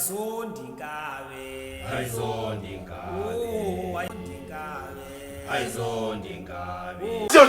Nje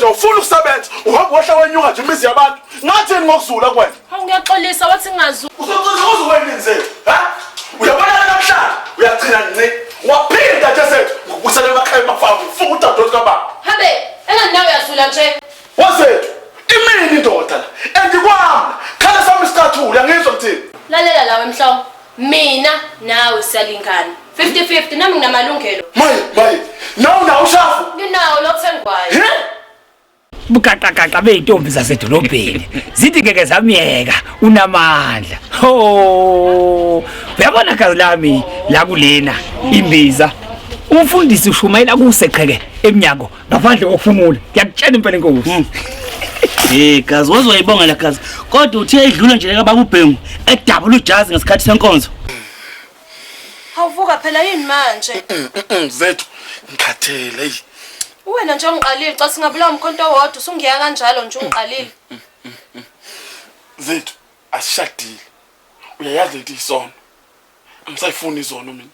ufuna ukusebenza uhamba wahla wenyuka nje imizi yabantu ngathini ngokuzula kwena Hawu ngiyaxolisa wathi ngingazulu uzoxolisa uzowenze ha uyabona namhlanje uyagcina nci waphinda nje sethu ngubusela emakhaya emafaku ufuna udadoti kababa habe enganawe uyazula nje wasethu imini indoda la andikwami khala sami isicathulo angizwa ngithini lalela lawe mhlo mina nawe siyalingana 50-50 nami nginamalungelo maye nawu ushafu nginawo lokuthengwayo Bukaqaqaqa beyintombi zasedolobheni zithi ngeke zamyeka unamandla ho uyabona kazi lami la kulena imbiza umfundisi ushumayela kuseqheke eminyango ngaphandle kokufumula ngiyakutshela impela inkosi gazi wazoyibonga la gazi kodwa uthe idlula nje ka baba uBhengu edabula ujazi ngesikhathi senkonzo Hawuvuka phela yini manje zethu ngikhathele Wena nje ungiqalile xa singabulawa umkhonto wodwa usungiya kanjalo nje ungiqalile zethu asishadile uyayazi ukuthi isono angisayifuni izono mina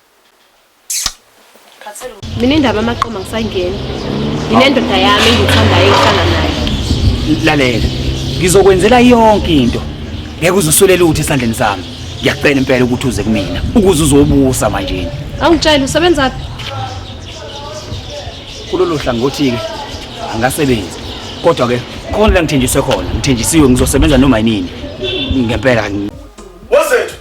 Khathele mina indaba amaqoma ngisangena yinendoda yami engithandayo ehlala nayo lalela ngizokwenzela yonke into ngeke uzusulela ukuthi esandleni sami ngiyacela impela ukuthi uze kumina ukuze uzobusa manje Awungitshela usebenza kulolu hlangothi ke angasebenzi kodwa ke khona la ngithenjiswe khona ngithenjisiwe ngizosebenza noma yini ngempela wazethu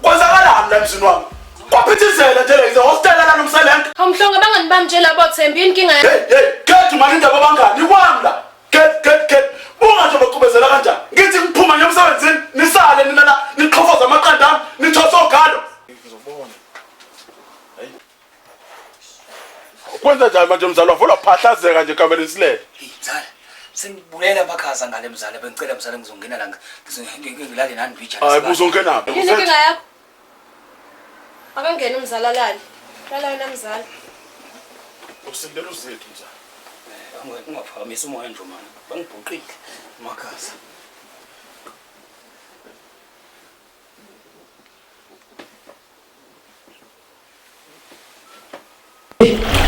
kwenzakalani la mzini wami kwaphithizela nje lezo hostela la nomselenke Awumhlonga banganibamtshela boThembi yini inkinga kethu manje indaba bangani ikwami la ket unga nje baqhubezela kanjani ngithi ngiphuma ngemsebenzini nisale nina la niqhofoza amaqanda ami nithosa ogalo ngizobona hayi kwenza njani manje mzalo wafuna phahlazeka nje kameleni silele mzala sengibulela bakhaza ngale mzala bengicela mzala ngizongena la ngilale nani bicha hayi buzongena yini inkinga yakho Akangena umzala lali lala wena mzala usindela uzethu mzala ungaphakamisa umoya nje manje bangibhuqile makhaza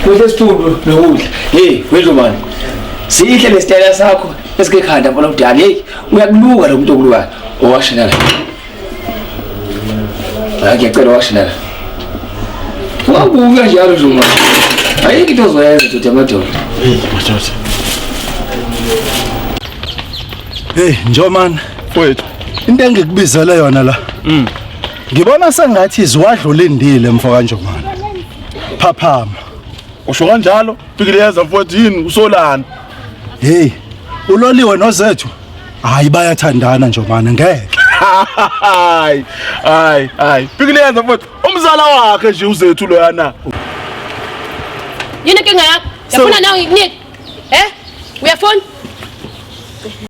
Kwethe situlo nokudla hey wethu manje sihle lesitayela sakho esikekhanda bona udala hey uyakuluka lo muntu okuluka owashinala ngiyacela owashinala wabuka njalo Zuma ayike into zoyenza nje amadoda madoda hey njomani wethu into engikubizele yona la ngibona sengathi izwadlula indile mfo kanjomani phaphama usho kanjalo Pikiliyeza mfowethu yini usolana hey uloliwe nozethu hayi bayathandana njomani ngeke hayi Pikiliyeza mfowethu umzala wakhe nje uzethu lo yana Yini inkinga yakho yafuna nawe ngikunike uyafuna